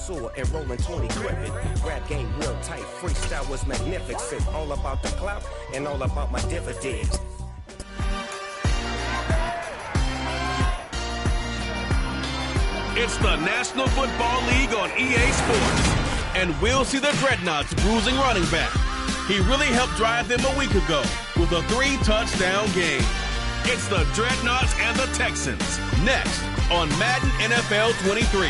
connoisseur and rolling 20 cribbing. Rap game real tight, freestyle was magnificent. All about the clout and all about my dividends. It's the National Football League on EA Sports. And we'll see the Dreadnoughts bruising running back. He really helped drive them a week ago with a 3-touchdown game. It's the Dreadnoughts and the Texans. Next on Madden NFL 23.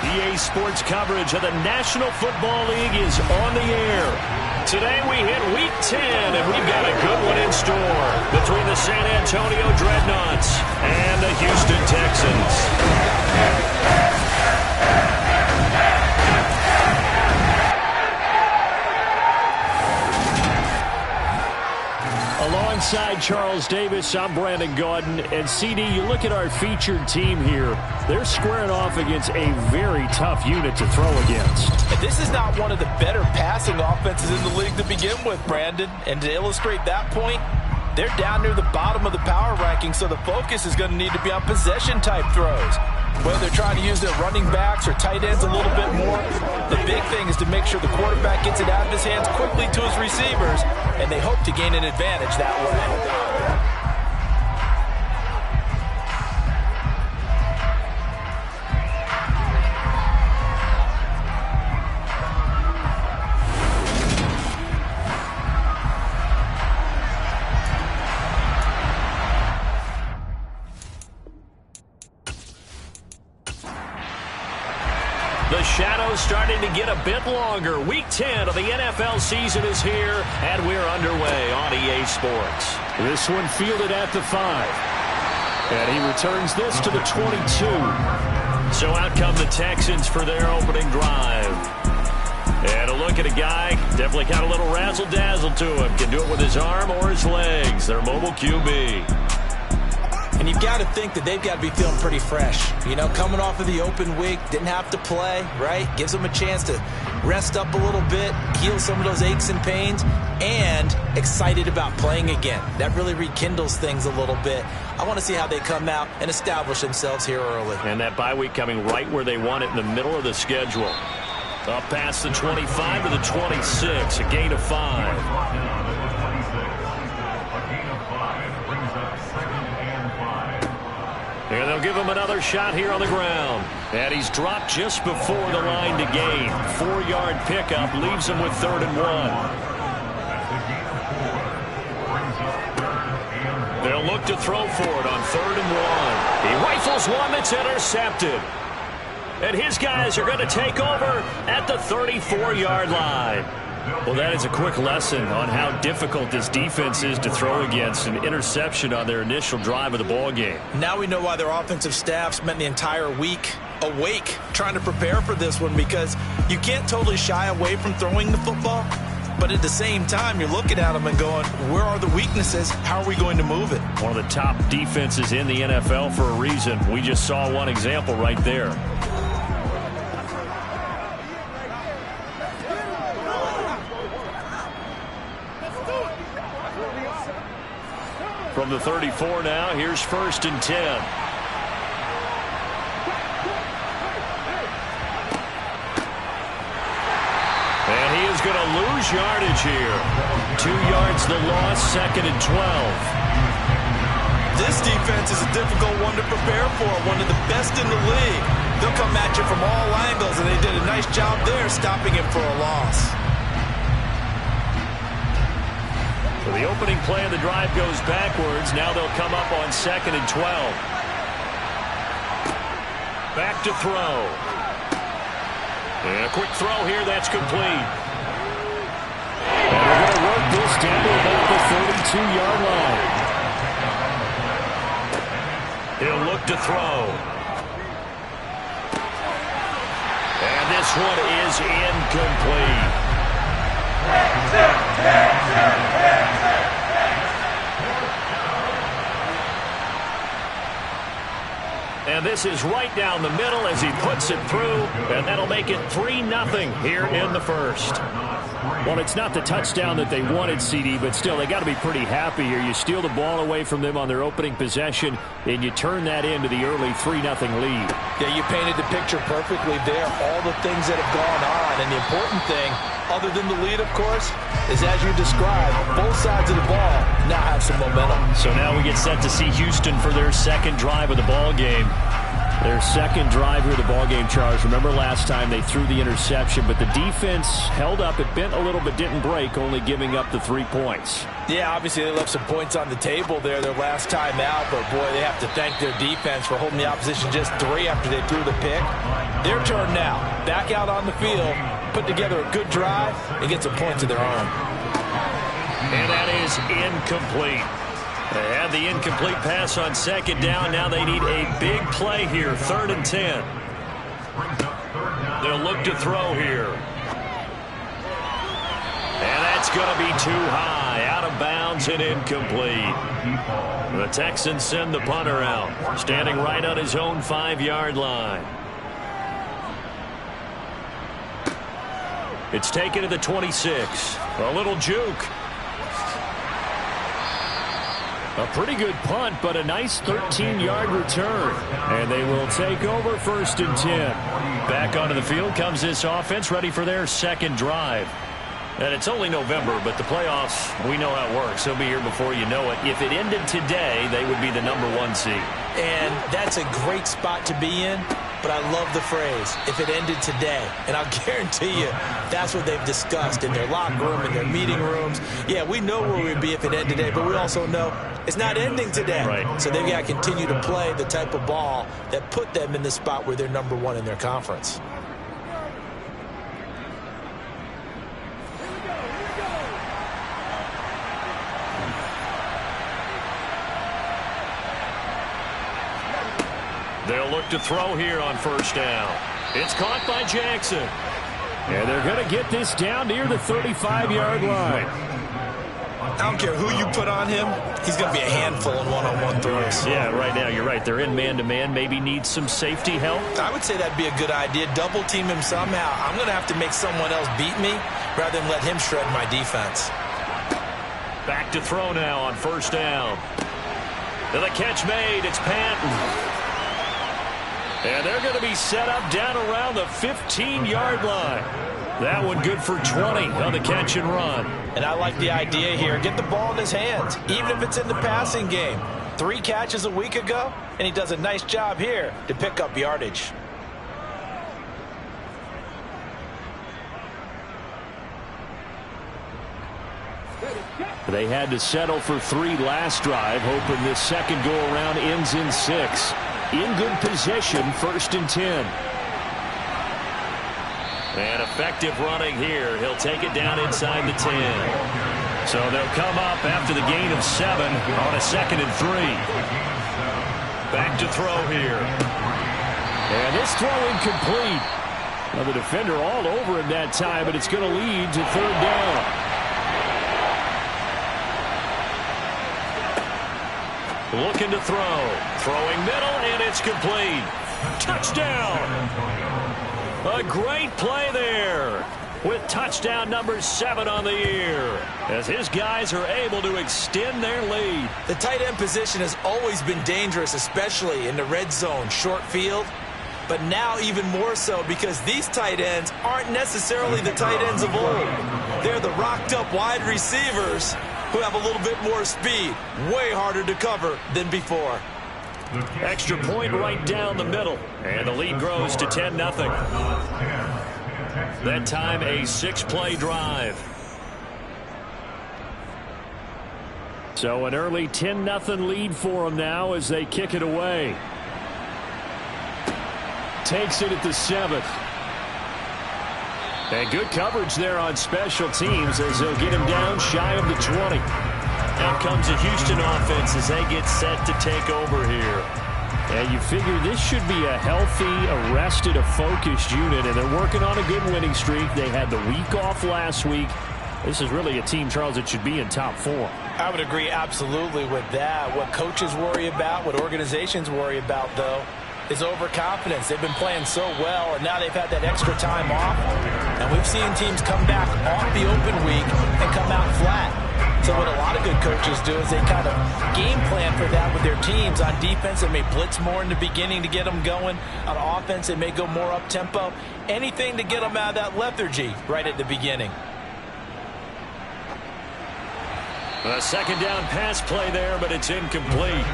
EA Sports coverage of the National Football League is on the air. Today we hit Week 10, and we've got a good one in store between the San Antonio Dreadnoughts and the Houston Texans. Alongside Charles Davis, I'm Brandon Gaudin. And CD, you look at our featured team here. They're squaring off against a very tough unit to throw against. And this is not one of the better passing offenses in the league to begin with, Brandon. And to illustrate that point, they're down near the bottom of the power ranking, so the focus is going to need to be on possession-type throws. Whether they're trying to use their running backs or tight ends a little bit more, the big thing is to make sure the quarterback gets it out of his hands quickly to his receivers, and they hope to gain an advantage that way. The shadow's starting to get a bit longer. Week 10 of the NFL season is here, and we're underway on EA Sports. This one fielded at the 5. And he returns this to the 22. So out come the Texans for their opening drive. And a look at a guy, definitely got a little razzle-dazzle to him. Can do it with his arm or his legs. Their mobile QB. And you've got to think that they've got to be feeling pretty fresh. You know, coming off of the open week, didn't have to play, right? Gives them a chance to rest up a little bit, heal some of those aches and pains, and excited about playing again. That really rekindles things a little bit. I want to see how they come out and establish themselves here early. And that bye week coming right where they want it, in the middle of the schedule. Up past the 25 to the 26, a gain of 5. And they'll give him another shot here on the ground. And he's dropped just before the line to gain. 4-yard pickup leaves him with 3rd and 1. They'll look to throw for it on 3rd and 1. He rifles one that's intercepted. And his guys are going to take over at the 34-yard line. Well, that is a quick lesson on how difficult this defense is to throw against. An interception on their initial drive of the ball game. Now we know why their offensive staff spent the entire week awake trying to prepare for this one, because you can't totally shy away from throwing the football, but at the same time you're looking at them and going, where are the weaknesses? How are we going to move it? One of the top defenses in the NFL for a reason. We just saw one example right there. From the 34 now, here's 1st and 10. And he is going to lose yardage here. 2 yards the loss, 2nd and 12. This defense is a difficult one to prepare for, one of the best in the league. They'll come at you from all angles, and they did a nice job there stopping him for a loss. So the opening play of the drive goes backwards. Now they'll come up on 2nd and 12. Back to throw. And a quick throw here, that's complete. And we're going to work this down to about the 32-yard line. He'll look to throw. And this one is incomplete. And this is right down the middle as he puts it through, and that'll make it 3-0 here in the first. Well, it's not the touchdown that they wanted, CD, but still, they got to be pretty happy here. You steal the ball away from them on their opening possession, and you turn that into the early 3-0 lead. Yeah, you painted the picture perfectly there, all the things that have gone on. And the important thing, other than the lead, of course, is as you described, both sides of the ball now have some momentum. So now we get set to see Houston for their second drive of the ball game. Their second drive here of the ballgame, Charles. Remember last time they threw the interception, but the defense held up. It bent a little but didn't break, only giving up the 3 points. Yeah, obviously they left some points on the table there their last time out, but boy, they have to thank their defense for holding the opposition just 3 after they threw the pick. Their turn now. Back out on the field, put together a good drive, and get some points of their own. And that is incomplete. They had the incomplete pass on second down. Now they need a big play here, 3rd and 10. They'll look to throw here. And that's going to be too high, out of bounds and incomplete. The Texans send the punter out, standing right on his own 5-yard line. It's taken to the 26. A little juke. A pretty good punt, but a nice 13-yard return. And they will take over 1st and 10. Back onto the field comes this offense, ready for their second drive. And it's only November, but the playoffs, we know how it works. They'll be here before you know it. If it ended today, they would be the #1 seed. And that's a great spot to be in, but I love the phrase, if it ended today. And I'll guarantee you, that's what they've discussed in their locker room, in their meeting rooms. Yeah, we know where we'd be if it ended today, but we also know it's not ending today. Right. So they've got to continue to play the type of ball that put them in the spot where they're #1 in their conference. They'll look to throw here on 1st down. It's caught by Jackson. And they're going to get this down near the 35-yard line. I don't care who you put on him, he's going to be a handful in one-on-one throws. Yeah, right now, you're right. They're in man-to-man. Maybe need some safety help. I would say that'd be a good idea. Double team him somehow. I'm going to have to make someone else beat me rather than let him shred my defense. Back to throw now on 1st down. And the catch made. It's Patton. And they're going to be set up down around the 15-yard line. That one good for 20 on the catch and run. And I like the idea here. Get the ball in his hands, even if it's in the passing game. 3 catches a week ago, and he does a nice job here to pick up yardage. They had to settle for 3 last drive, hoping this second go-around ends in 6. In good position, 1st and 10. And effective running here. He'll take it down inside the 10. So they'll come up after the gain of 7 on a 2nd and 3. Back to throw here. And this throw incomplete. Now the defender all over him that time, but it's going to lead to 3rd down. Looking to throw. Throwing middle, and it's complete. Touchdown! A great play there with touchdown number 7 on the year as his guys are able to extend their lead. The tight end position has always been dangerous, especially in the red zone, short field. But now even more so because these tight ends aren't necessarily the tight ends of old. They're the rocked-up wide receivers who have a little bit more speed. Way harder to cover than before. Extra point right down the middle. And the lead grows to 10-0. That time a 6-play drive. So an early 10-0 lead for them now as they kick it away. Takes it at the 7th. And good coverage there on special teams as they'll get him down shy of the 20. Out comes the Houston offense as they get set to take over here. And you figure this should be a healthy, arrested, a focused unit, and they're working on a good winning streak. They had the week off last week. This is really a team, Charles, that should be in top 4. I would agree absolutely with that. What coaches worry about, what organizations worry about, though, is overconfidence. They've been playing so well, and now they've had that extra time off. And we've seen teams come back off the open week and come out flat. So what a lot of good coaches do is they kind of game plan for that with their teams. On defense, they may blitz more in the beginning to get them going. On offense, they may go more up-tempo. Anything to get them out of that lethargy right at the beginning. A second down pass play there, but it's incomplete.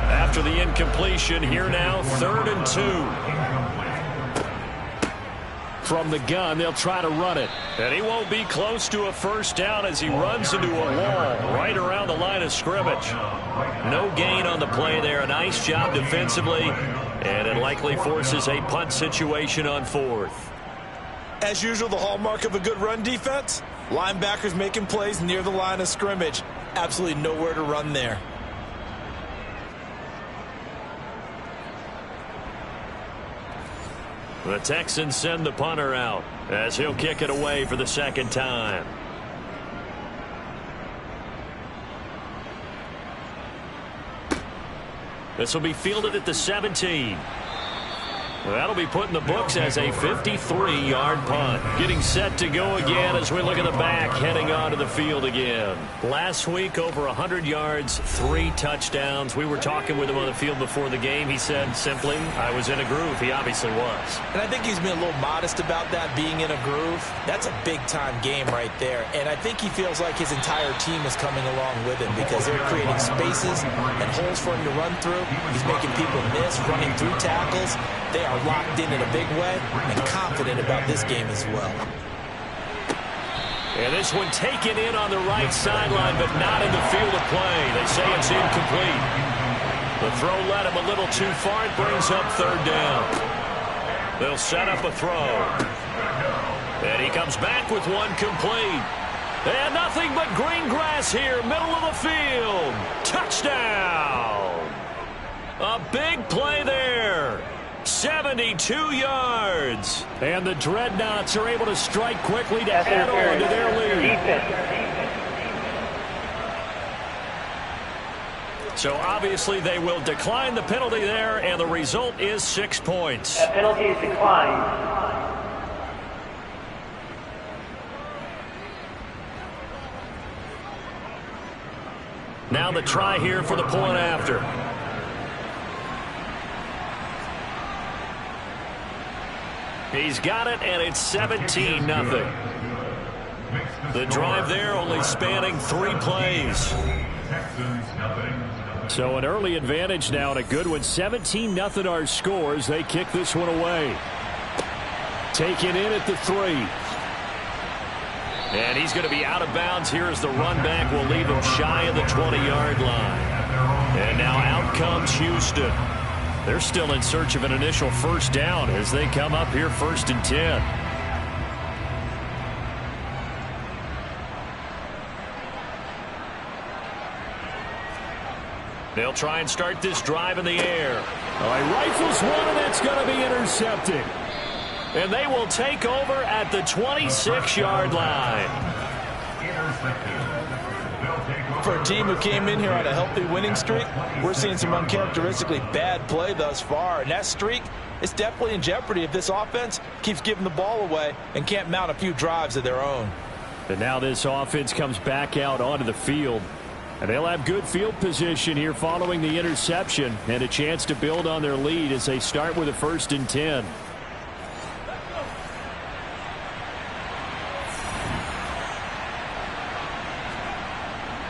After the incompletion, here now, 3rd and 2. From the gun, they'll try to run it. And he won't be close to a first down as he runs into a wall right around the line of scrimmage. No gain on the play there. A nice job defensively, and it likely forces a punt situation on 4th. As usual, the hallmark of a good run defense, linebackers making plays near the line of scrimmage. Absolutely nowhere to run there. The Texans send the punter out as he'll kick it away for the second time. This will be fielded at the 17. That'll be put in the books as a 53-yard punt. Getting set to go again as we look at the back, heading onto the field again. Last week, over 100 yards, 3 touchdowns. We were talking with him on the field before the game. He said simply, I was in a groove. He obviously was. And I think he's been a little modest about that, being in a groove. That's a big-time game right there. And I think he feels like his entire team is coming along with him because they're creating spaces and holes for him to run through. He's making people miss, running through tackles. They are locked in a big way and confident about this game as well. And this one taken in on the right sideline, but not in the field of play. They say it's incomplete. The throw led him a little too far. It brings up 3rd down. They'll set up a throw. And he comes back with one complete. And nothing but green grass here, middle of the field. Touchdown! A big play there. 72 yards. And the Dreadnoughts are able to strike quickly to add on to their lead. So obviously they will decline the penalty there, and the result is 6 points. That penalty is declined. Now the try here for the point after. He's got it, and it's 17-0. The drive there only spanning 3 plays. So an early advantage now, and a good one. 17-0 our scores. They kick this one away. Taken in at the 3. And he's going to be out of bounds here as the run back will leave him shy of the 20-yard line. And now out comes Houston. They're still in search of an initial first down as they come up here 1st and 10. They'll try and start this drive in the air. Oh, he rifles one, and that's going to be intercepted. And they will take over at the 26-yard line. For a team who came in here on a healthy winning streak, we're seeing some uncharacteristically bad play thus far. And that streak is definitely in jeopardy if this offense keeps giving the ball away and can't mount a few drives of their own. And now this offense comes back out onto the field. And they'll have good field position here following the interception and a chance to build on their lead as they start with a 1st and 10.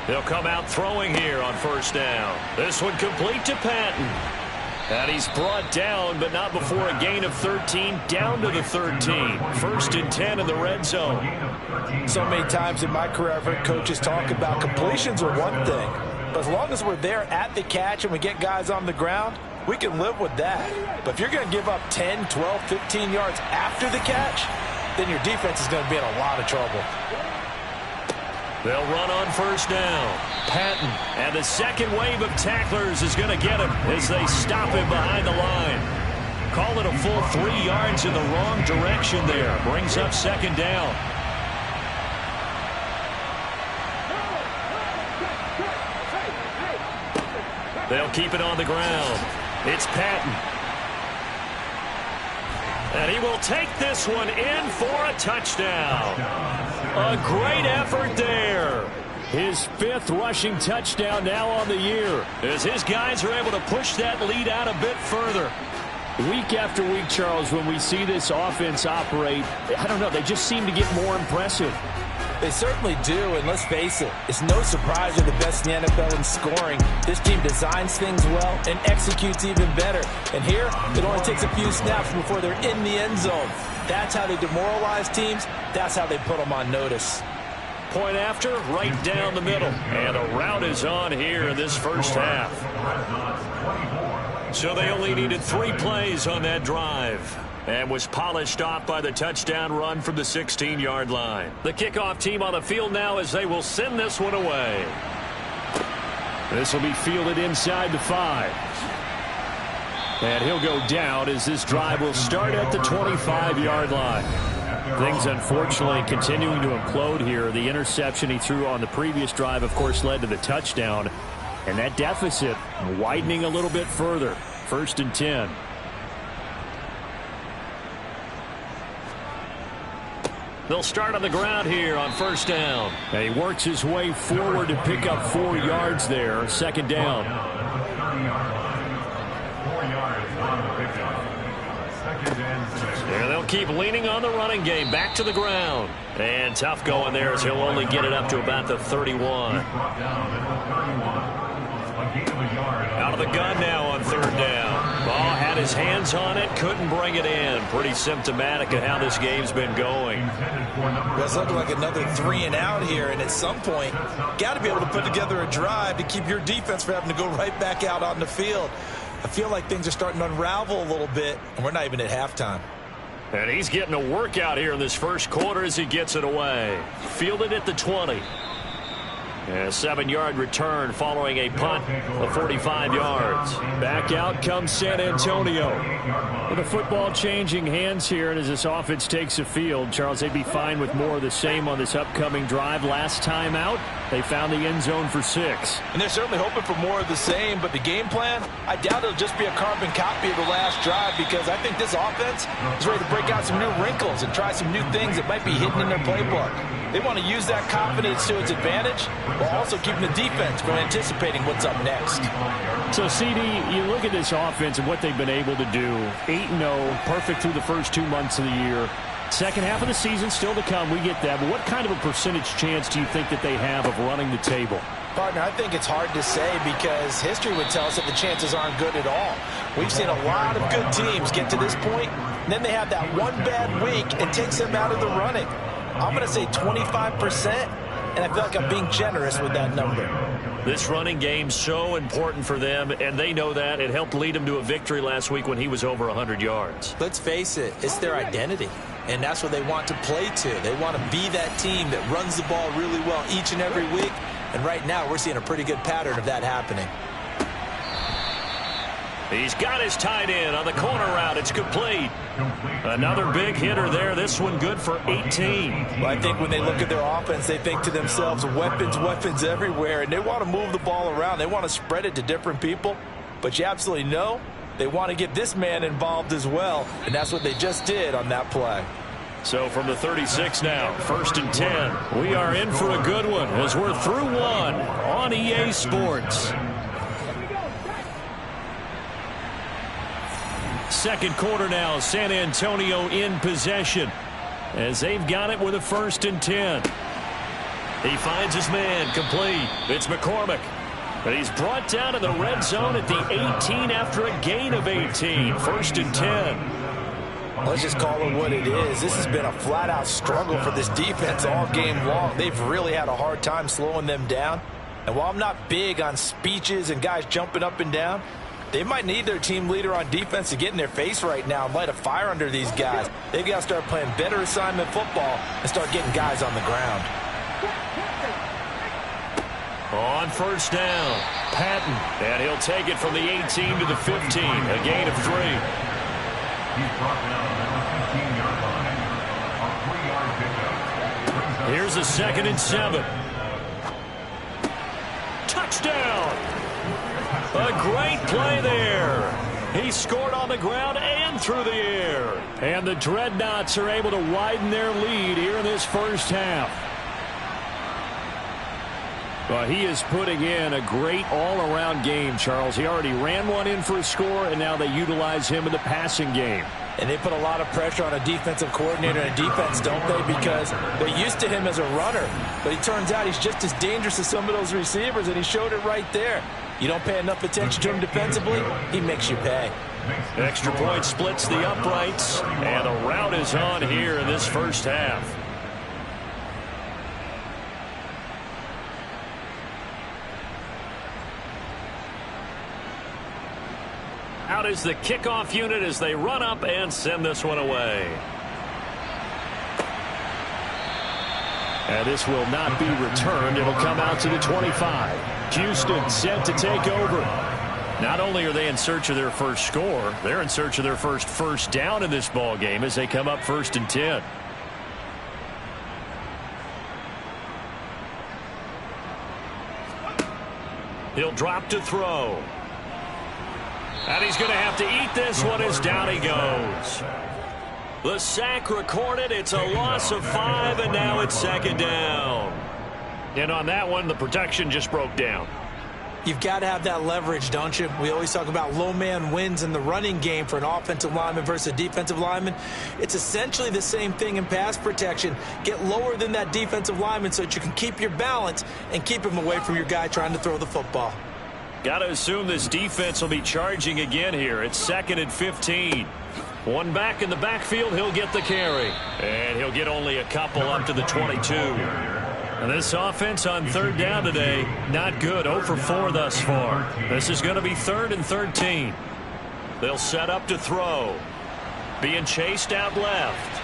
They'll come out throwing here on 1st down. This one complete to Patton. And he's brought down, but not before a gain of 13, down to the 13. 1st and 10 in the red zone. So many times in my career, I've heard coaches talk about completions are one thing. But as long as we're there at the catch and we get guys on the ground, we can live with that. But if you're going to give up 10, 12, 15 yards after the catch, then your defense is going to be in a lot of trouble. They'll run on 1st down. Patton, and the second wave of tacklers is going to get him as they stop him behind the line. Call it a full 3 yards in the wrong direction there. Brings up 2nd down. They'll keep it on the ground. It's Patton. And he will take this one in for a touchdown. A great effort there. His 5th rushing touchdown now on the year, as his guys are able to push that lead out a bit further. Week after week, Charles, when we see this offense operate, I don't know, they just seem to get more impressive. They certainly do, and let's face it, it's no surprise they're the best in the NFL in scoring. This team designs things well and executes even better. And here, it only takes a few snaps before they're in the end zone. That's how they demoralize teams. That's how they put them on notice. Point after, right down the middle. And a route is on here in this first half. So they only needed 3 plays on that drive. And was polished off by the touchdown run from the 16-yard line. The kickoff team on the field now as they will send this one away. This will be fielded inside the 5. And he'll go down as this drive will start at the 25-yard line. Things, unfortunately, continuing to implode here. The interception he threw on the previous drive, of course, led to the touchdown. And that deficit widening a little bit further. 1st and 10. They'll start on the ground here on 1st down. And he works his way forward to pick up 4 yards there. 2nd down. And they'll keep leaning on the running game. Back to the ground. And tough going there as he'll only get it up to about the 31. Out of the gun now on 3rd down. Ball had his hands on it, couldn't bring it in. Pretty symptomatic of how this game's been going. It's looking like another 3 and out here, and at some point, got to be able to put together a drive to keep your defense from having to go right back out on the field. I feel like things are starting to unravel a little bit, and we're not even at halftime. And he's getting a workout here in this first quarter as he gets it away. Fielded at the 20. And a 7-yard return following a punt of 45 yards. Back out comes San Antonio. With the football changing hands here, and as this offense takes the field, Charles, they'd be fine with more of the same on this upcoming drive. Last time out, they found the end zone for 6. And they're certainly hoping for more of the same, but the game plan, I doubt it'll just be a carbon copy of the last drive, because I think this offense is ready to break out some new wrinkles and try some new things that might be hidden in their playbook. They want to use that confidence to its advantage, while also keeping the defense from anticipating what's up next. So, CD, you look at this offense and what they've been able to do. 8-0, perfect through the first 2 months of the year. Second half of the season still to come, we get that. But what kind of a percentage chance do you think that they have of running the table? Partner, I think it's hard to say, because history would tell us that the chances aren't good at all. We've seen a lot of good teams get to this point, and then they have that one bad week and takes them out of the running. I'm going to say 25%, and I feel like I'm being generous with that number. This running game's so important for them, and they know that. It helped lead them to a victory last week when he was over 100 yards. Let's face it, it's their identity, and that's what they want to play to. They want to be that team that runs the ball really well each and every week, and right now we're seeing a pretty good pattern of that happening. He's got his tight end on the corner route. It's complete. Another big hitter there. This one good for 18. Well, I think when they look at their offense, they think to themselves, weapons everywhere, and they want to move the ball around. They want to spread it to different people, but you absolutely know they want to get this man involved as well, and that's what they just did on that play. So from the 36 now, 1st and 10. We are in for a good one as we're through one on EA Sports. Second quarter now, San Antonio in possession as they've got it with a 1st and 10. He finds his man complete. It's McCormick. But he's brought down in the red zone at the 18 after a gain of 18. 1st and 10. Let's just call it what it is. This has been a flat-out struggle for this defense all game long. They've really had a hard time slowing them down. And while I'm not big on speeches and guys jumping up and down, they might need their team leader on defense to get in their face right now and light a fire under these guys. They've got to start playing better assignment football and start getting guys on the ground. On 1st down, Patton. And he'll take it from the 18 to the 15. A gain of 3. Here's a 2nd and 7. Touchdown! A great play there. He scored on the ground and through the air. And the Dreadnoughts are able to widen their lead here in this first half. Well, he is putting in a great all-around game, Charles. He already ran one in for a score, and now they utilize him in the passing game. And they put a lot of pressure on a defensive coordinator and defense, don't they? Because they're used to him as a runner. But it turns out he's just as dangerous as some of those receivers, and he showed it right there. You don't pay enough attention to him defensively, he makes you pay. Extra point splits the uprights, and the route is on here in this first half. Out is the kickoff unit as they run up and send this one away. And this will not be returned. It'll come out to the 25. Houston set to take over. Not only are they in search of their first score, they're in search of their first down in this ball game as they come up 1st and 10. He'll drop to throw. And he's going to have to eat this one as down he goes. The sack recorded. It's a loss of 5, and now it's 2nd down. And on that one, the protection just broke down. You've got to have that leverage, don't you? We always talk about low man wins in the running game for an offensive lineman versus a defensive lineman. It's essentially the same thing in pass protection. Get lower than that defensive lineman so that you can keep your balance and keep him away from your guy trying to throw the football. Got to assume this defense will be charging again here. It's 2nd and 15. One back in the backfield, he'll get the carry. And he'll get only a couple up to the 22. And this offense on 3rd down today, not good. 0 for 4 thus far. This is going to be 3rd and 13. They'll set up to throw. Being chased out left.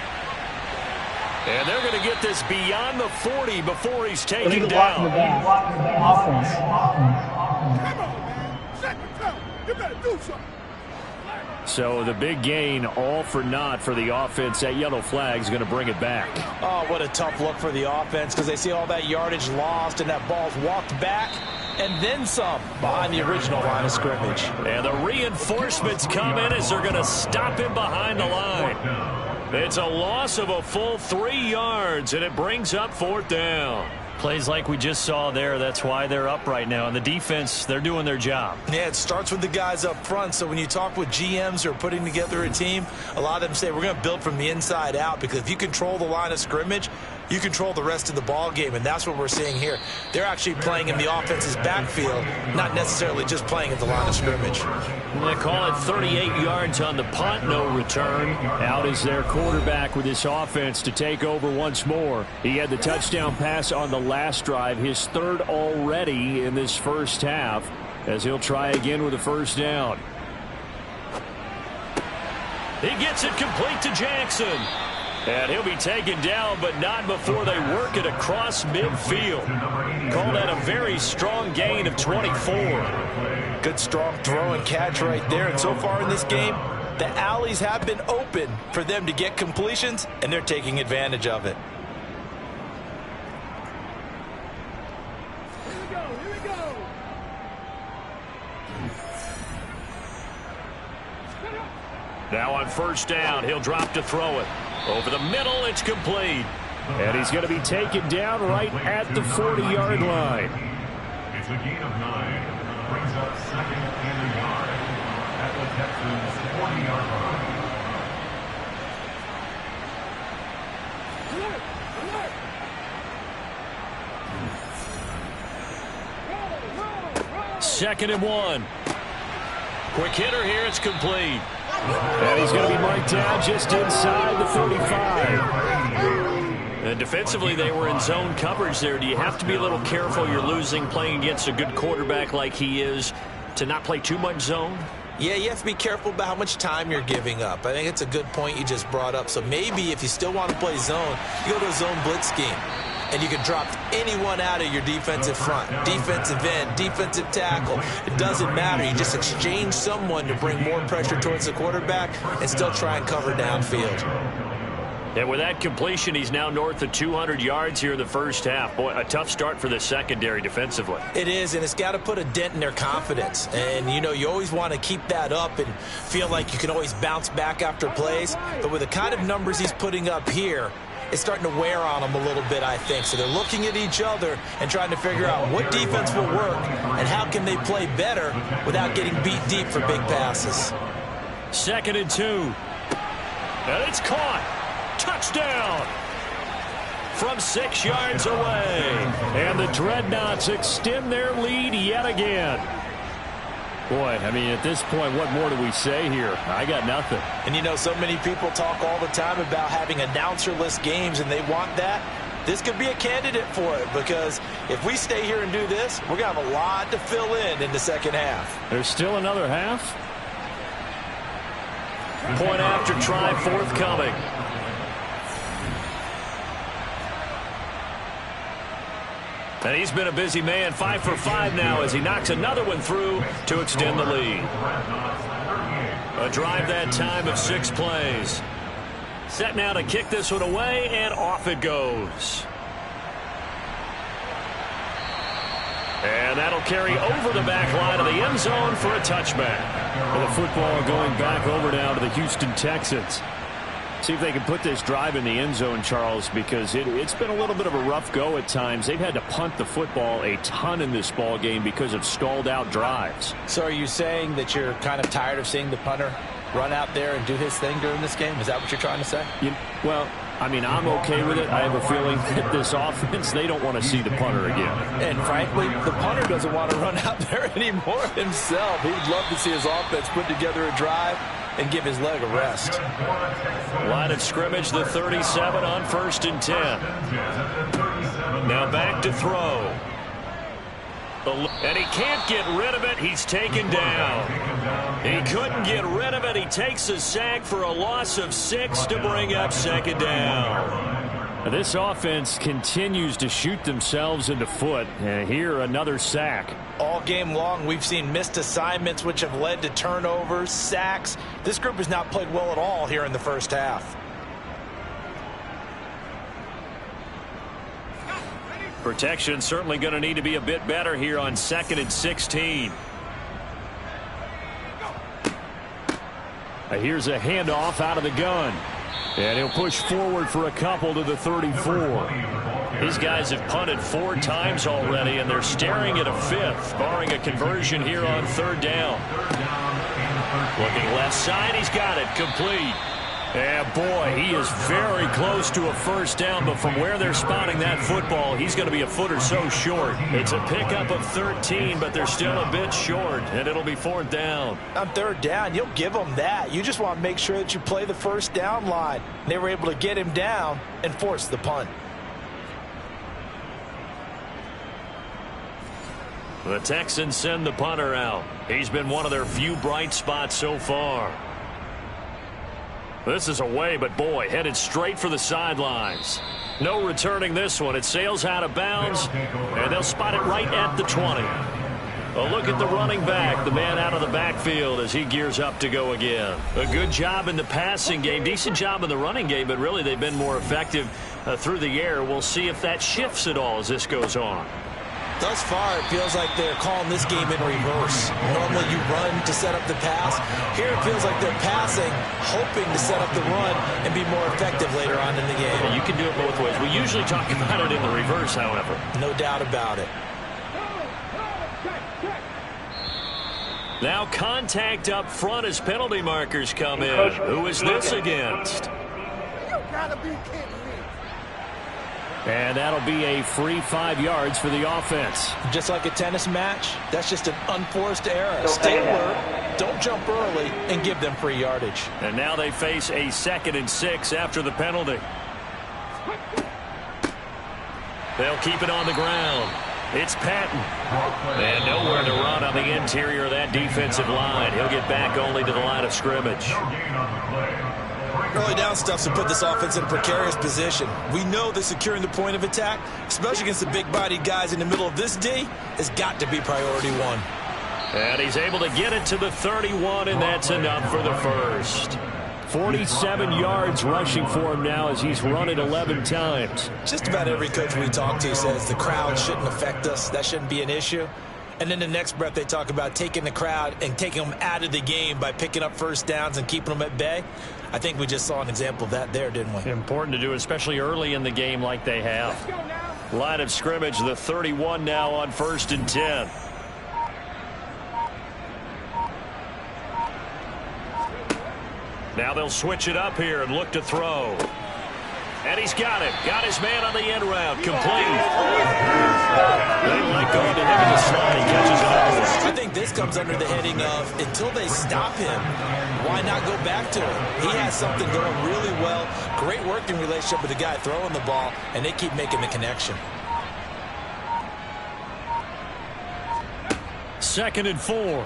And they're going to get this beyond the 40 before he's taken down. You better do something. So the big gain, all for naught for the offense. That yellow flag is going to bring it back. Oh, what a tough look for the offense because they see all that yardage lost and that ball's walked back and then some behind the original line of scrimmage. And the reinforcements come in as they're going to stop him behind the line. It's a loss of a full 3 yards, and it brings up 4th down. Plays like we just saw there, that's why they're up right now. And the defense, they're doing their job. Yeah, it starts with the guys up front. So when you talk with GMs who are putting together a team, a lot of them say we're going to build from the inside out because if you control the line of scrimmage, you control the rest of the ball game, and that's what we're seeing here. They're actually playing in the offense's backfield, not necessarily just playing at the line of scrimmage. They call it 38 yards on the punt, no return. Out is their quarterback with this offense to take over once more. He had the touchdown pass on the last drive, his 3rd already in this first half, as he'll try again with a 1st down. He gets it complete to Jackson. And he'll be taken down, but not before they work it across midfield. Call that a very strong gain of 24. Good strong throw and catch right there. And so far in this game, the alleys have been open for them to get completions, and they're taking advantage of it. Here we go. Now on 1st down, he'll drop to throw it. Over the middle, it's complete. And he's going to be taken down right at the 40-yard line. It's a gain of 9. Brings up 2nd and a yard at the Texans' 40-yard line. 2nd and 1. Quick hitter here, it's complete. And he's going to be marked down just inside the 45. And defensively, they were in zone coverage there. Do you have to be a little careful? You're losing, playing against a good quarterback like he is, to not play too much zone? Yeah, you have to be careful about how much time you're giving up. I think it's a good point you just brought up. So maybe if you still want to play zone, you go to a zone blitz scheme. And you can drop anyone out of your defensive front, defensive end, defensive tackle. It doesn't matter. You just exchange someone to bring more pressure towards the quarterback and still try and cover downfield. And with that completion, he's now north of 200 yards here in the first half. Boy, a tough start for the secondary defensively. It is, and it's got to put a dent in their confidence. And, you know, you always want to keep that up and feel like you can always bounce back after plays. But with the kind of numbers he's putting up here, it's starting to wear on them a little bit, I think. So they're looking at each other and trying to figure out what defense will work and how can they play better without getting beat deep for big passes. 2nd and 2. And it's caught. Touchdown from 6 yards away. And the Dreadnoughts extend their lead yet again. Boy, I mean, at this point, what more do we say here? I got nothing. And, you know, so many people talk all the time about having announcer-less games, and they want that. This could be a candidate for it, because if we stay here and do this, we're going to have a lot to fill in the second half. There's still another half. Point after try forthcoming. And he's been a busy man, 5 for 5 now as he knocks another one through to extend the lead. A drive that time of 6 plays. Set now to kick this one away, and off it goes. And that'll carry over the back line of the end zone for a touchback. And the football going back over now to the Houston Texans. See if they can put this drive in the end zone, Charles, because it's been a little bit of a rough go at times. They've had to punt the football a ton in this ball game because of stalled out drives. So are you saying that you're kind of tired of seeing the punter run out there and do his thing during this game? Is that what you're trying to say? Well, I mean, I'm okay with it. I have a feeling that this offense, they don't want to see the punter again. And frankly, the punter doesn't want to run out there anymore himself. He'd love to see his offense put together a drive and give his leg a rest. Line of scrimmage, the 37 on 1st and 10. Now back to throw. And he can't get rid of it. He's taken down. He couldn't get rid of it. He takes a sack for a loss of 6 to bring up 2nd down. This offense continues to shoot themselves in the foot. And here, another sack. All game long, we've seen missed assignments, which have led to turnovers, sacks. This group has not played well at all here in the first half. Protection certainly going to need to be a bit better here on 2nd and 16. Here's a handoff out of the gun. And he'll push forward for a couple to the 34. These guys have punted 4 times already, and they're staring at a 5th, barring a conversion here on 3rd down. Looking left side, he's got it, complete. Yeah, boy, he is very close to a first down, but from where they're spotting that football, he's going to be a foot or so short. It's a pickup of 13, but they're still a bit short, and it'll be 4th down. On 3rd down, you'll give them that. You just want to make sure that you play the first down line. They were able to get him down and force the punt. The Texans send the punter out. He's been one of their few bright spots so far. This is away, but boy, headed straight for the sidelines. No returning this one. It sails out of bounds, and they'll spot it right at the 20. A look at the running back, the man out of the backfield as he gears up to go again. A good job in the passing game, decent job in the running game, but really they've been more effective through the air. We'll see if that shifts at all as this goes on. Thus far, it feels like they're calling this game in reverse. Normally you run to set up the pass. Here it feels like they're passing, hoping to set up the run and be more effective later on in the game. Well, you can do it both ways. We usually talk about it in the reverse, however. No doubt about it. Now contact up front as penalty markers come in. Who is this against? You gotta be kidding me. And that'll be a free 5 yards for the offense. Just like a tennis match, that's just an unforced error. Stay alert, don't jump early, and give them free yardage. And now they face a 2nd and 6 after the penalty. They'll keep it on the ground. It's Patton. And nowhere to run on the interior of that defensive line. He'll get back only to the line of scrimmage. Early down stuff's to put this offense in a precarious position. We know that securing the point of attack, especially against the big-bodied guys in the middle of this D, has got to be priority 1. And he's able to get it to the 31, and that's enough for the first. 47 yards rushing for him now as he's run it 11 times. Just about every coach we talk to says the crowd shouldn't affect us. That shouldn't be an issue. And then the next breath they talk about taking the crowd and taking them out of the game by picking up first downs and keeping them at bay. I think we just saw an example of that there, didn't we? Important to do, especially early in the game like they have. Line of scrimmage, the 31 now on 1st and 10. Now they'll switch it up here and look to throw. And he's got it. Got his man on the end route. Complete. They let go to him in the slot. He catches another one. I think this comes under the heading of until they stop him, why not go back to him? He has something going really well. Great working relationship with the guy throwing the ball, and they keep making the connection. 2nd and 4.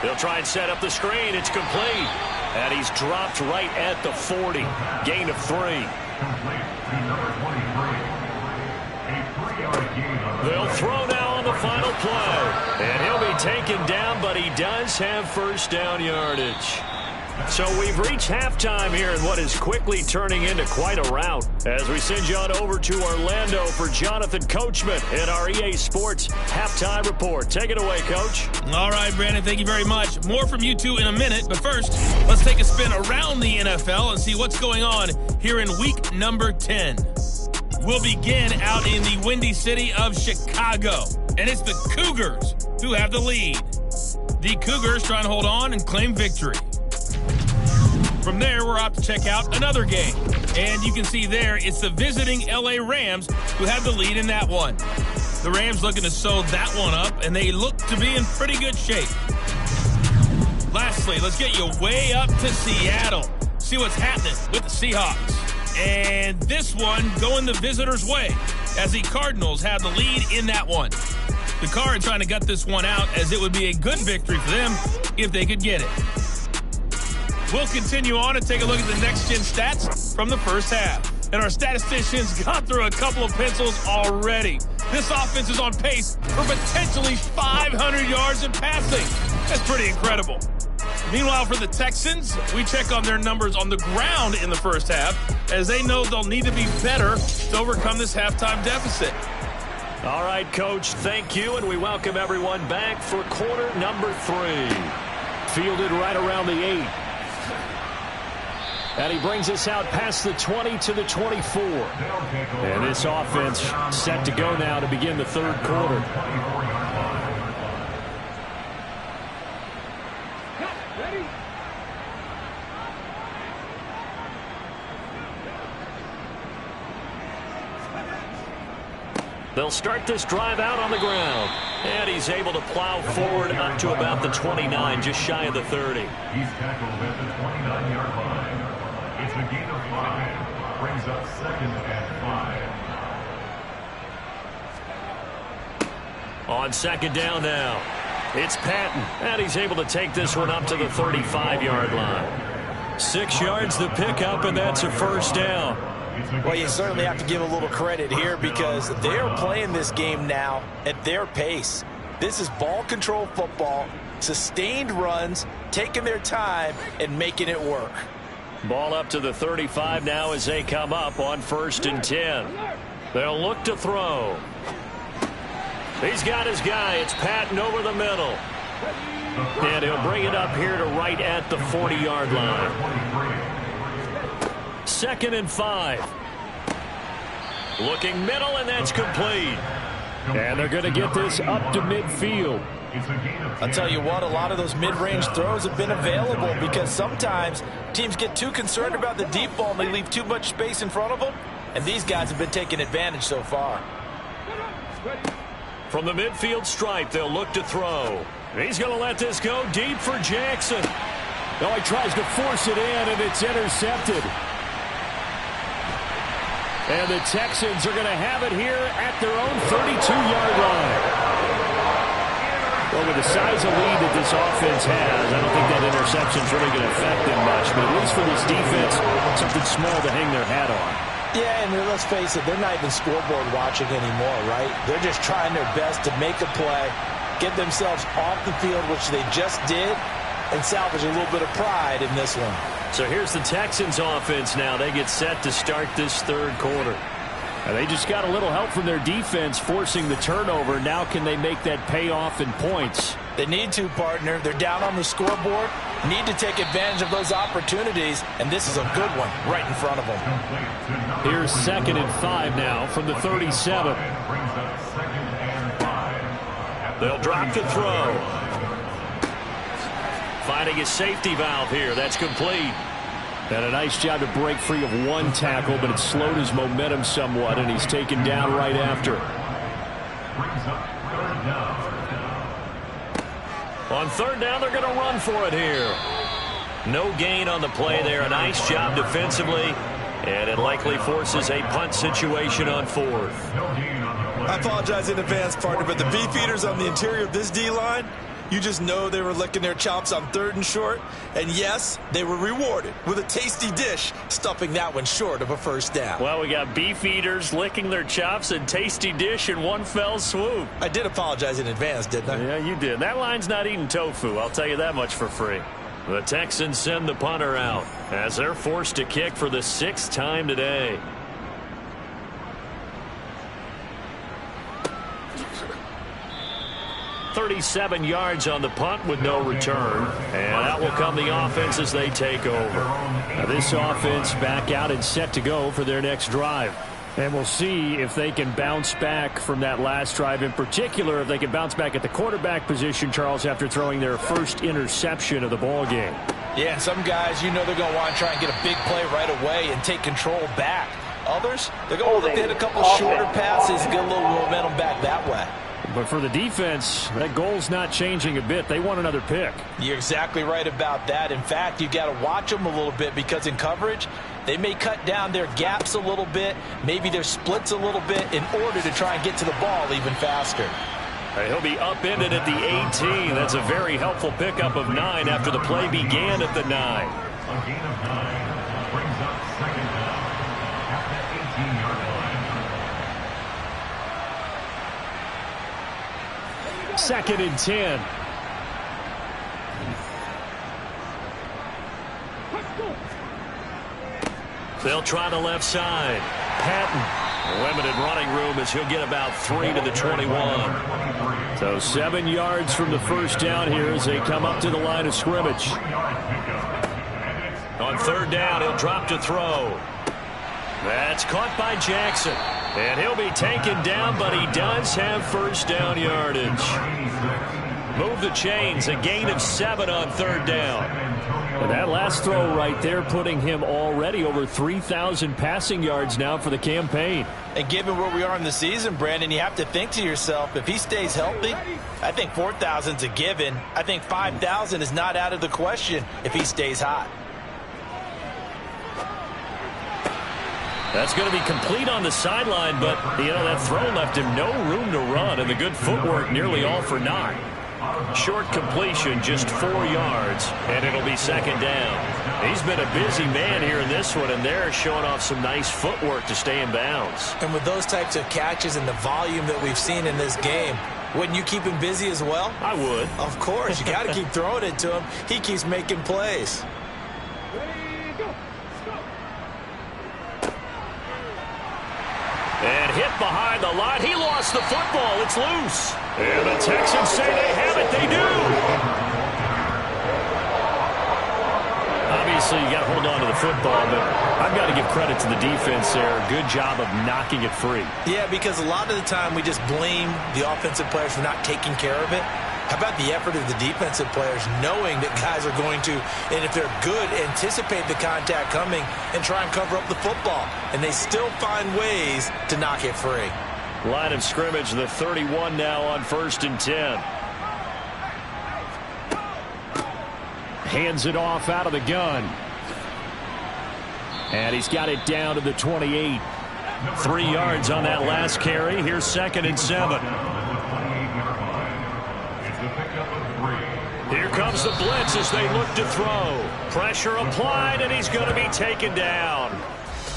They'll try and set up the screen. It's complete. And he's dropped right at the 40. Gain of 3. Complete to number 23. A 3-yard gain on the They'll throw now on the final play. And he'll be taken down, but he does have first down yardage. So we've reached halftime here in what is quickly turning into quite a rout. As we send you on over to Orlando for Jonathan Coachman in our EA Sports Halftime Report. Take it away, Coach. All right, Brandon, thank you very much. More from you two in a minute, but first, let's take a spin around the NFL and see what's going on here in week number 10. We'll begin out in the Windy City of Chicago, and it's the Cougars who have the lead. The Cougars trying to hold on and claim victory. From there, we're out to check out another game. And you can see there, it's the visiting LA Rams who have the lead in that one. The Rams looking to sew that one up, and they look to be in pretty good shape. Lastly, let's get you way up to Seattle. See what's happening with the Seahawks. And this one going the visitors' way, as the Cardinals have the lead in that one. The Cards trying to gut this one out, as it would be a good victory for them if they could get it. We'll continue on and take a look at the next-gen stats from the first half. And our statisticians got through a couple of pencils already. This offense is on pace for potentially 500 yards in passing. That's pretty incredible. Meanwhile, for the Texans, we check on their numbers on the ground in the first half, as they know they'll need to be better to overcome this halftime deficit. All right, Coach, thank you, and we welcome everyone back for quarter number 3. Fielded right around the 8. And he brings us out past the 20 to the 24. And this offense set to go now to begin the third quarter. They'll start this drive out on the ground. And he's able to plow forward up to about the 29, just shy of the 30. He's tackled at the 29-yard line. It's a gain of 5. Brings up 2nd and 5. On 2nd down now, it's Patton. And he's able to take this one up to the 35-yard line. 6 yards the pickup, and that's a first down. Well, you certainly have to give a little credit here because they're playing this game now at their pace. This is ball control football, sustained runs, taking their time, and making it work. Ball up to the 35 now as they come up on 1st and 10. They'll look to throw. He's got his guy. It's Patton over the middle. And he'll bring it up here to right at the 40-yard line. 2nd and 5. Looking middle, and that's complete. And they're going to get this up to midfield. I'll tell you what, a lot of those mid-range throws have been available because sometimes teams get too concerned about the deep ball and they leave too much space in front of them. And these guys have been taking advantage so far. From the midfield stripe, they'll look to throw. He's going to let this go deep for Jackson. Oh, he tries to force it in, and it's intercepted. And the Texans are going to have it here at their own 32-yard line. Well, with the size of lead that this offense has, I don't think that interception is really going to affect them much. But at least for this defense, something small to hang their hat on. Yeah, and let's face it, they're not even scoreboard watching anymore, right? They're just trying their best to make a play, get themselves off the field, which they just did, and salvage a little bit of pride in this one. So here's the Texans offense now. They get set to start this third quarter. And they just got a little help from their defense forcing the turnover. Now can they make that pay off in points? They need to, partner. They're down on the scoreboard. Need to take advantage of those opportunities, and this is a good one right in front of them. Here's 2nd and 5 now from the 37. They'll drop to throw. Finding a safety valve here. That's complete. And a nice job to break free of one tackle, but it slowed his momentum somewhat, and he's taken down right after. On third down, they're going to run for it here. No gain on the play there. A nice job defensively, and it likely forces a punt situation on fourth. I apologize in advance, partner, but the beefeaters on the interior of this D-line, you just know they were licking their chops on 3rd and short. And yes, they were rewarded with a tasty dish, stuffing that one short of a first down. Well, we got beef eaters licking their chops and tasty dish in one fell swoop. I did apologize in advance, didn't I? Yeah, you did. That line's not eating tofu. I'll tell you that much for free. The Texans send the punter out as they're forced to kick for the 6th time today. .37 yards on the punt with no return. And out will come the offense as they take over. Now this offense back out and set to go for their next drive. And we'll see if they can bounce back from that last drive. In particular, if they can bounce back at the quarterback position, Charles, after throwing their first interception of the ball game. Yeah, some guys, you know they're going to want to try and get a big play right away and take control back. Others, they're going to look to hit a couple shorter passes and get a little momentum back that way. But for the defense, that goal's not changing a bit. They want another pick. You're exactly right about that. In fact, you've got to watch them a little bit because in coverage, they may cut down their gaps a little bit, maybe their splits a little bit in order to try and get to the ball even faster. He'll be upended at the 18. That's a very helpful pickup of 9 after the play began at the 9. A gain of 9 brings up 2nd down at the 18-yard line. 2nd and 10. They'll try the left side. Patton, limited running room as he'll get about 3 to the 21. So 7 yards from the first down here as they come up to the line of scrimmage. On third down, he'll drop to throw. That's caught by Jackson. And he'll be taken down, but he does have first down yardage. Move the chains, a gain of 7 on third down. And that last throw right there putting him already over 3,000 passing yards now for the campaign. And given where we are in the season, Brandon, you have to think to yourself, if he stays healthy, I think 4,000's a given. I think 5,000 is not out of the question if he stays hot. That's going to be complete on the sideline, but, you know, that throw left him no room to run, and the good footwork nearly all for naught. Short completion, just 4 yards, and it'll be 2nd down. He's been a busy man here in this one, and they're showing off some nice footwork to stay in bounds. And with those types of catches and the volume that we've seen in this game, wouldn't you keep him busy as well? I would. Of course. You got to keep throwing it to him. He keeps making plays. And hit behind the line. He lost the football. It's loose. And the Texans say they have it. They do. Obviously, you got to hold on to the football, but I've got to give credit to the defense there. Good job of knocking it free. Yeah, because a lot of the time we just blame the offensive players for not taking care of it. How about the effort of the defensive players knowing that guys are going to, and if they're good, anticipate the contact coming and try and cover up the football. And they still find ways to knock it free. Line of scrimmage, the 31 now on 1st and 10. Hands it off out of the gun. And he's got it down to the 28. 3 yards on that last carry. Here's 2nd and 7. Here comes the blitz as they look to throw. Pressure applied, and he's going to be taken down.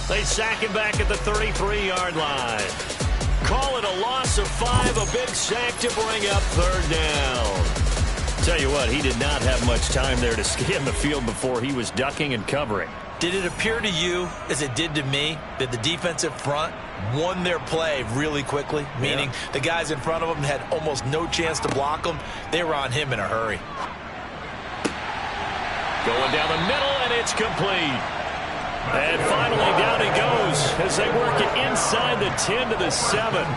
They sack him back at the 33-yard line. Call it a loss of 5, a big sack to bring up 3rd down. Tell you what, he did not have much time there to scan the field before he was ducking and covering. Did it appear to you, as it did to me, that the defensive front won their play really quickly? Meaning the guys in front of them had almost no chance to block them. They were on him in a hurry. Going down the middle, and it's complete. And finally, down he goes as they work it inside the 10 to the 7.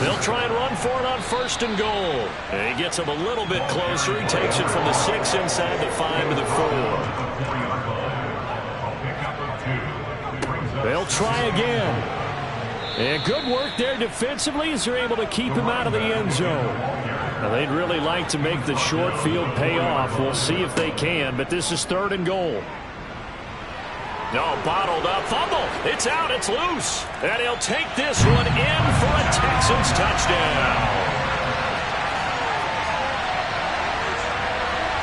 They'll try and run for it on 1st and goal. And he gets him a little bit closer. He takes it from the 6 inside the 5 to the 4. They'll try again. And good work there defensively as they're able to keep him out of the end zone. Now, they'd really like to make the short field pay off. We'll see if they can, but this is 3rd and goal. No, bottled up, fumble. It's out, it's loose. And he'll take this one in for a Texans touchdown.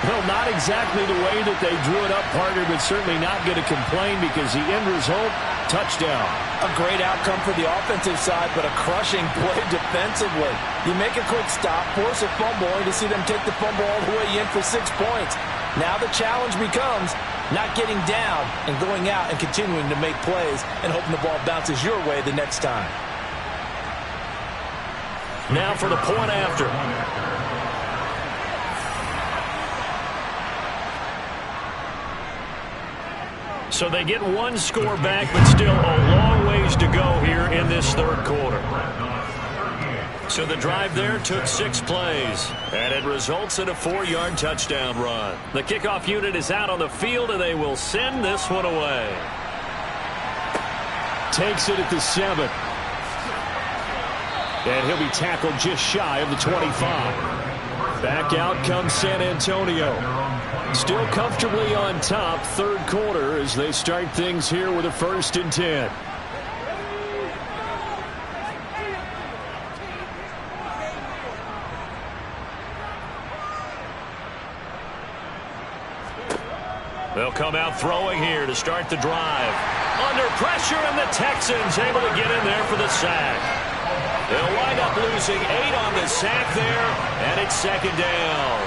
Well, not exactly the way that they drew it up, partner, but certainly not going to complain because the end result, touchdown. A great outcome for the offensive side, but a crushing play defensively. You make a quick stop, force a fumble, only to see them take the fumble all the way in for 6 points. Now the challenge becomes not getting down and going out and continuing to make plays and hoping the ball bounces your way the next time. Now for the point after. So they get one score back, but still a long ways to go here in this 3rd quarter. So the drive there took 6 plays, and it results in a 4-yard touchdown run. The kickoff unit is out on the field, and they will send this one away. Takes it at the 7. And he'll be tackled just shy of the 25. Back out comes San Antonio. Still comfortably on top, 3rd quarter as they start things here with a 1st and 10. They'll come out throwing here to start the drive. Under pressure, and the Texans able to get in there for the sack. They'll wind up losing 8 on the sack there, and it's 2nd down.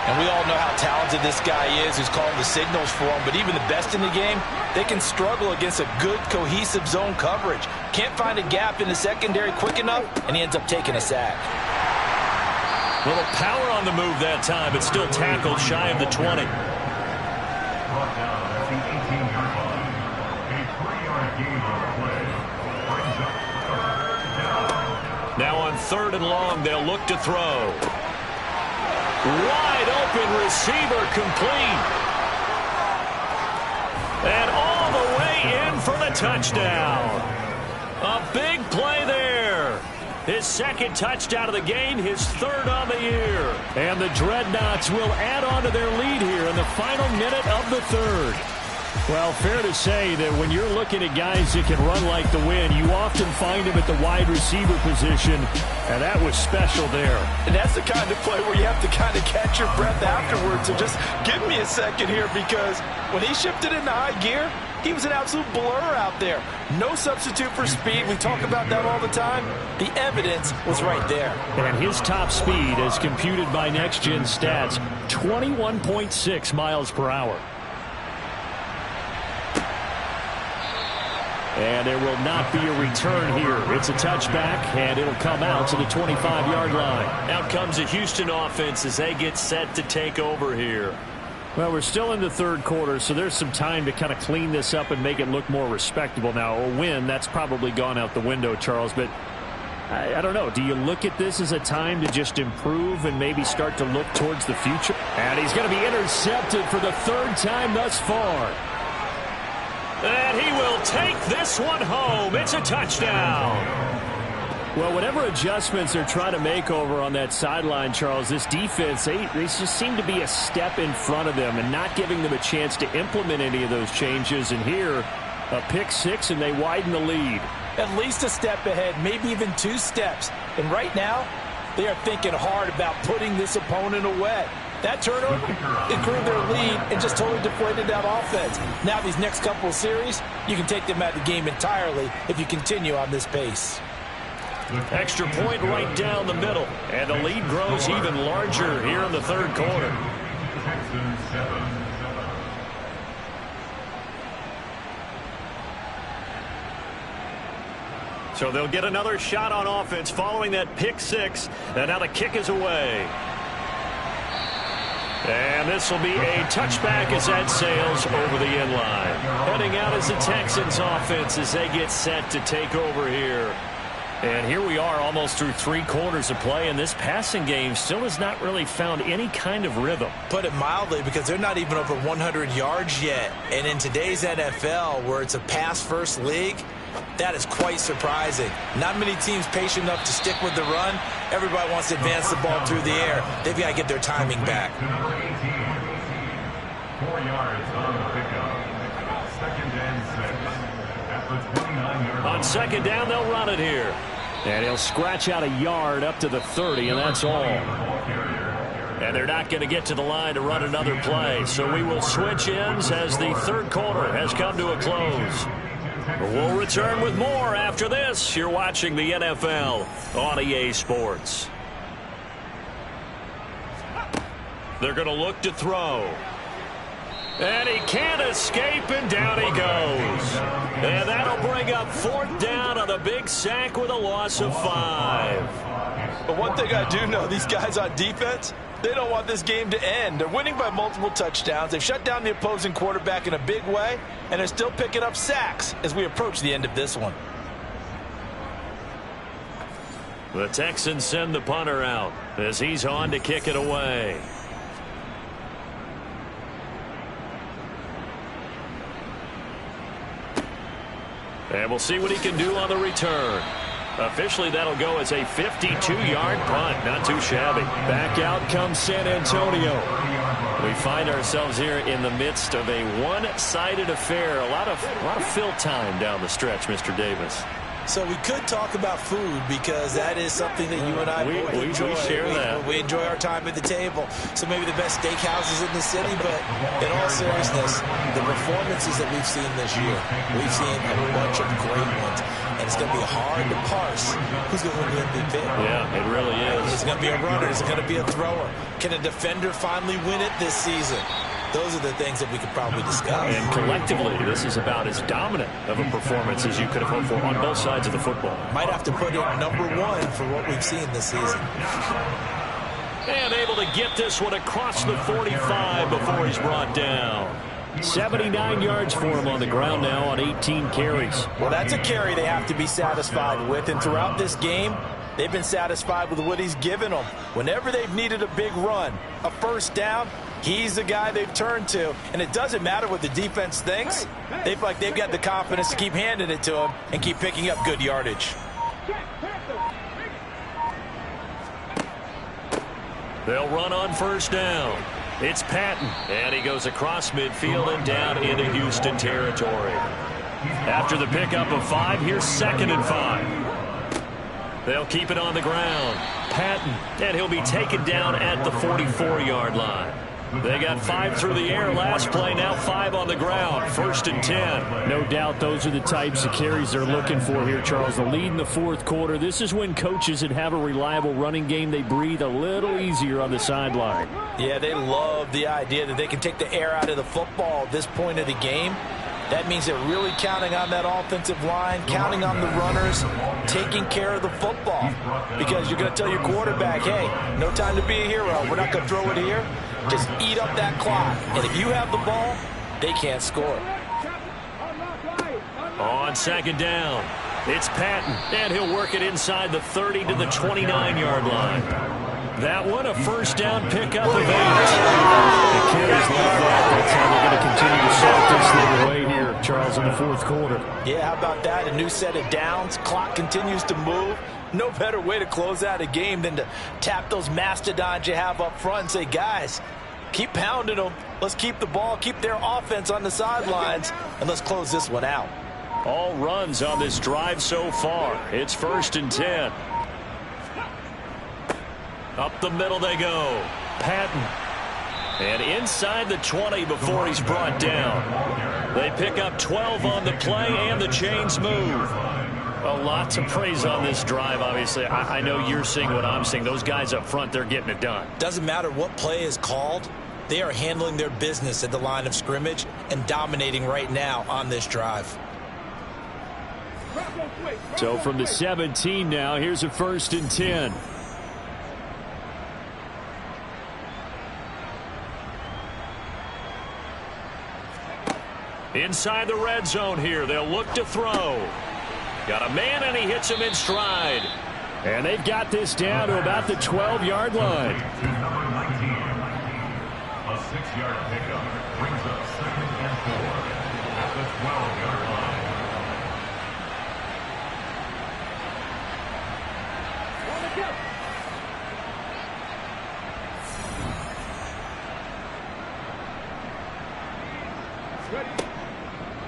And we all know how talented this guy is who's calling the signals for him, but even the best in the game, they can struggle against a good, cohesive zone coverage. Can't find a gap in the secondary quick enough, and he ends up taking a sack. Little power on the move that time, but still tackled shy of the 20. Brought down at the 18-yard line. A 3-yard gain on the play. Brings up 3rd down. Now on 3rd and long, they'll look to throw. Wide open receiver complete. And all the way in for the touchdown. A big play there. His 2nd touchdown of the game, his 3rd on the year. And the Dreadnoughts will add on to their lead here in the final minute of the 3rd. Well, fair to say that when you're looking at guys that can run like the wind, you often find them at the wide receiver position, and that was special there. And that's the kind of play where you have to kind of catch your breath afterwards. So just give me a second here, because when he shifted into high gear, he was an absolute blur out there. No substitute for speed. We talk about that all the time. The evidence was right there. And his top speed, as computed by Next Gen Stats, 21.6 miles per hour. And there will not be a return here. It's a touchback, and it'll come out to the 25-yard line. Out comes the Houston offense as they get set to take over here. Well, we're still in the 3rd quarter, so there's some time to kind of clean this up and make it look more respectable. Now, a win, that's probably gone out the window, Charles, but I don't know. Do you look at this as a time to just improve and maybe start to look towards the future? And he's going to be intercepted for the 3rd time thus far. And he will take this one home. It's a touchdown. Well, whatever adjustments they're trying to make over on that sideline, Charles, this defense, they just seem to be a step in front of them and not giving them a chance to implement any of those changes. And here, a pick 6, and they widen the lead. At least a step ahead, maybe even 2 steps. And right now, they are thinking hard about putting this opponent away. That turnover improved their lead and just totally deflated that offense. Now these next couple of series, you can take them out of the game entirely if you continue on this pace. Extra point right down the middle. And the lead grows even larger here in the third quarter. Texans 7. So they'll get another shot on offense following that pick six. And now the kick is away. And this will be a touchback as that sails over the end line. Heading out as the Texans offense as they get set to take over here. And here we are almost through 3 quarters of play, and this passing game still has not really found any kind of rhythm. Put it mildly, because they're not even over 100 yards yet. And in today's NFL, where it's a pass-first league, that is quite surprising. Not many teams patient enough to stick with the run. Everybody wants to advance the ball through the air. They've got to get their timing back. 4 yards on the pickup. 2nd and 6. At the 29-yard line. On second down, they'll run it here. And he'll scratch out a yard up to the 30, and that's all. And they're not going to get to the line to run another play. So we will switch ends as the third quarter has come to a close. We'll return with more after this. You're watching the NFL on EA Sports. They're going to look to throw. And he can't escape, and down he goes. And that'll bring up 4th down on a big sack with a loss of 5. But one thing I do know, these guys on defense, they don't want this game to end. They're winning by multiple touchdowns. They've shut down the opposing quarterback in a big way, and they're still picking up sacks as we approach the end of this one. The Texans send the punter out as he's on to kick it away. And we'll see what he can do on the return. Officially, that'll go as a 52-yard punt. Not too shabby. Back out comes San Antonio. We find ourselves here in the midst of a one-sided affair. A lot of fill time down the stretch, Mr. Davis. So we could talk about food, because that is something that you and I both enjoy. We share that. We enjoy our time at the table. So maybe the best steakhouses in the city, but in all seriousness, the performances that we've seen this year, we've seen a bunch of great ones. And it's going to be hard to parse who's going to win the MVP. Yeah, it really is. Is it going to be a runner? Is it going to be a thrower? Can a defender finally win it this season? Those are the things that we could probably discuss. And collectively, this is about as dominant of a performance as you could have hoped for on both sides of the football. Might have to put it #1 for what we've seen this season. And able to get this one across the 45 before he's brought down. 79 yards for him on the ground now on 18 carries. Well, that's a carry they have to be satisfied with. And throughout this game, they've been satisfied with what he's given them. Whenever they've needed a big run, a first down, he's the guy they've turned to. And it doesn't matter what the defense thinks. They've got the confidence to keep handing it to him and keep picking up good yardage. They'll run on first down. It's Patton, and he goes across midfield and down into Houston territory. After the pickup of 5, here's 2nd and 5. They'll keep it on the ground. Patton, and he'll be taken down at the 44-yard line. They got 5 through the air last play, now 5 on the ground. 1st and 10. No doubt those are the types of carries they're looking for here, Charles. The lead in the 4th quarter. This is when coaches that have a reliable running game, they breathe a little easier on the sideline. Yeah, they love the idea that they can take the air out of the football at this point of the game. That means they're really counting on that offensive line, counting on the runners, taking care of the football. Because you're going to tell your quarterback, hey, no time to be a hero. We're not going to throw it here. Just eat up that clock. And if you have the ball, they can't score. On 2nd down, it's Patton, and he'll work it inside the 30 to the 29-yard line. That one, a first down pickup of 8. The carries like that. That's how they're going to continue to salt this thing away here, Charles, in the 4th quarter. Yeah, how about that? A new set of downs. Clock continues to move. No better way to close out a game than to tap those mastodons you have up front and say, guys, keep pounding them. Let's keep the ball, keep their offense on the sidelines, and let's close this one out. All runs on this drive so far. It's 1st and 10. Up the middle they go. Patton. And inside the 20 before he's brought down. They pick up 12 on the play, and the chains move. A lot to praise on this drive, obviously. I know you're seeing what I'm seeing. Those guys up front, they're getting it done. Doesn't matter what play is called. They are handling their business at the line of scrimmage and dominating right now on this drive. So from the 17 now, here's a 1st and 10. Inside the red zone here, they'll look to throw. Got a man, and he hits him in stride. And they've got this down to about the 12-yard line. To number 19. A 6-yard pickup brings up 2nd and 4 at the 12-yard line.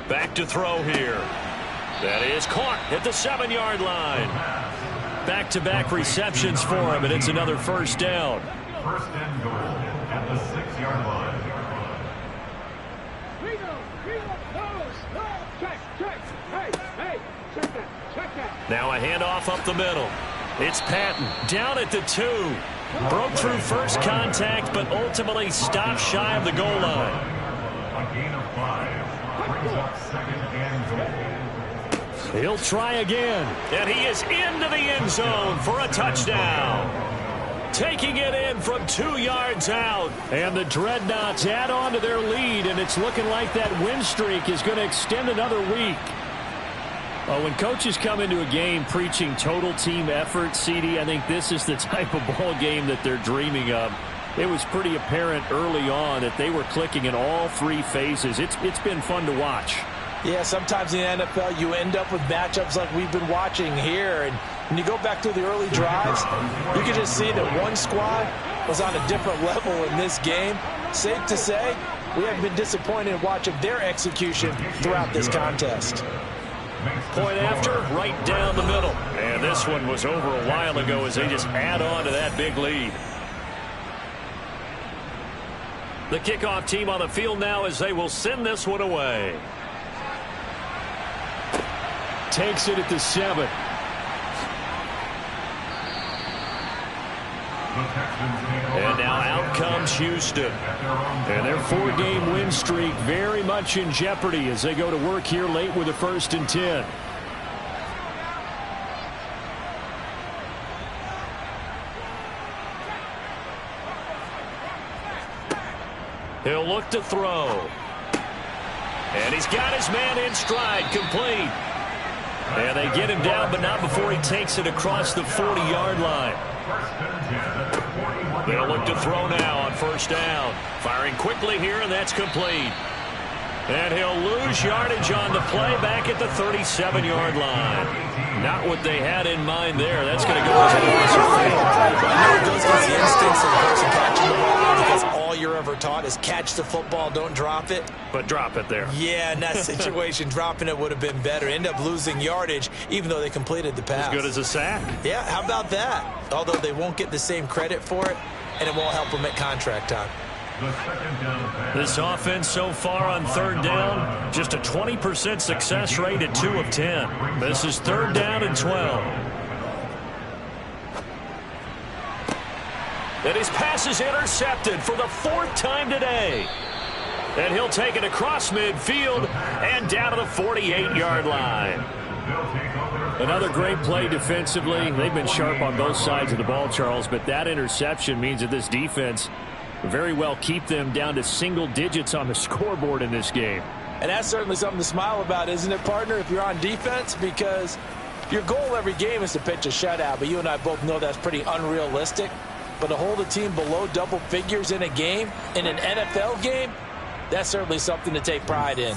Back to throw here. That is caught at the 7-yard line. Back-to-back receptions for him, and it's another 1st down. 1st and goal at the 6-yard line. Now a handoff up the middle. It's Patton down at the 2. Broke through first contact, but ultimately stopped shy of the goal line. A gain of 5 brings up 2nd and goal. He'll try again, and he is into the end zone for a touchdown. Taking it in from 2 yards out, and the Dreadnoughts add on to their lead, and it's looking like that win streak is going to extend another week. When coaches come into a game preaching total team effort, CD, I think this is the type of ball game that they're dreaming of. It was pretty apparent early on that they were clicking in all 3 phases. It's been fun to watch. Yeah, sometimes in the NFL you end up with matchups like we've been watching here. And when you go back to the early drives, you can just see that one squad was on a different level in this game. Safe to say, we haven't been disappointed in watching their execution throughout this contest. Point after, right down the middle. And this one was over a while ago as they just add on to that big lead. The kickoff team on the field now as they will send this one away. Takes it at the 7. And now out comes Houston. And their 4-game win streak very much in jeopardy as they go to work here late with a 1st and 10. He'll look to throw. And he's got his man in stride, complete. And they get him down, but not before he takes it across the 40-yard line. They'll look to throw now on 1st down. Firing quickly here, and that's complete. And he'll lose yardage on the play back at the 37-yard line. Not what they had in mind there. That's going to go as a loss of field. I know it goes against the instincts of the person catching the ball because all you're ever taught is catch the football, don't drop it. But drop it there. Yeah, in that situation, dropping it would have been better. End up losing yardage, even though they completed the pass. As good as a sack. Yeah, how about that? Although they won't get the same credit for it, and it won't help them at contract time. This offense so far on 3rd down, just a 20% success rate at 2 of 10. This is 3rd down and 12. And his pass is intercepted for the 4th time today. And he'll take it across midfield and down to the 48-yard line. Another great play defensively. They've been sharp on both sides of the ball, Charles, but that interception means that this defense very well keep them down to single digits on the scoreboard in this game. And that's certainly something to smile about, isn't it, partner, if you're on defense? Because your goal every game is to pitch a shutout, but you and I both know that's pretty unrealistic. But to hold a team below double figures in a game, in an NFL game, that's certainly something to take pride in.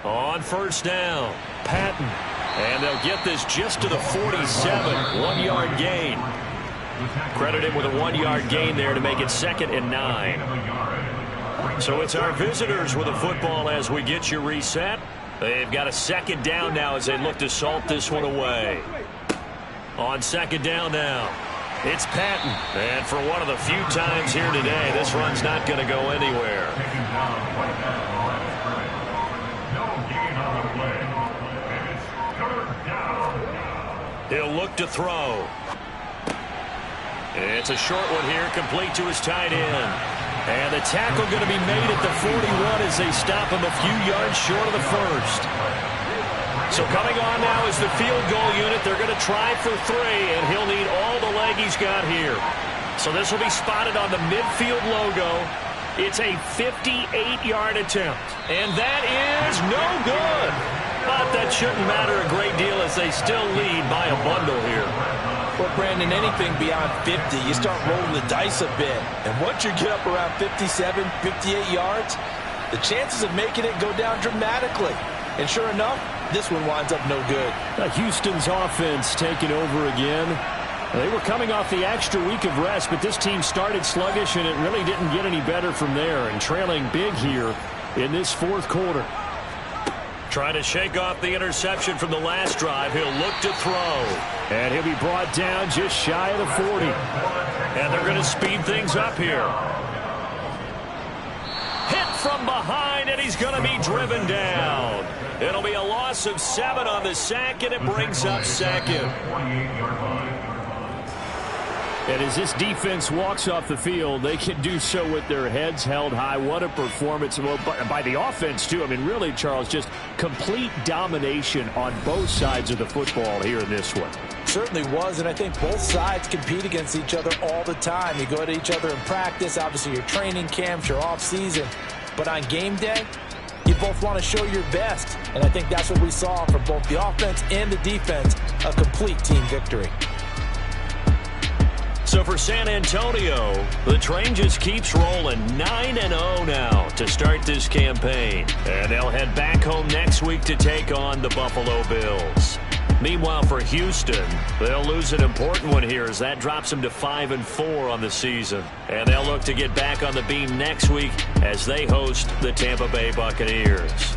On 1st down, Patton. And they'll get this just to the 47, 1-yard gain. Credit him with a 1-yard gain there to make it 2nd and 9. So it's our visitors with the football as we get you reset. They've got a 2nd down now as they look to salt this one away. On 2nd down now, it's Patton. And for one of the few times here today, this run's not going to go anywhere. He'll look to throw. It's a short one here, complete to his tight end. And the tackle going to be made at the 41 as they stop him a few yards short of the first. So coming on now is the field goal unit. They're going to try for 3, and he'll need all the leg he's got here. So this will be spotted on the midfield logo. It's a 58-yard attempt. And that is no good. But that shouldn't matter a great deal as they still lead by a bundle here. Well, Brandon, anything beyond 50, you start rolling the dice a bit. And once you get up around 57, 58 yards, the chances of making it go down dramatically. And sure enough, this one winds up no good. Houston's offense taking over again. They were coming off the extra week of rest, but this team started sluggish, and it really didn't get any better from there, and trailing big here in this fourth quarter. Trying to shake off the interception from the last drive. He'll look to throw. And he'll be brought down just shy of the 40. And they're going to speed things up here. Hit from behind, and he's going to be driven down. It'll be a loss of 7 on the sack, and it brings up second. And as this defense walks off the field, they can do so with their heads held high. What a performance by the offense, too. I mean, really, Charles, just complete domination on both sides of the football here in this one. Certainly was, and I think both sides compete against each other all the time. You go at each other in practice, obviously your training camps, your off-season. But on game day, you both want to show your best. And I think that's what we saw from both the offense and the defense, a complete team victory. So for San Antonio, the train just keeps rolling 9-0 now to start this campaign. And they'll head back home next week to take on the Buffalo Bills. Meanwhile, for Houston, they'll lose an important one here as that drops them to 5-4 on the season. And they'll look to get back on the beam next week as they host the Tampa Bay Buccaneers.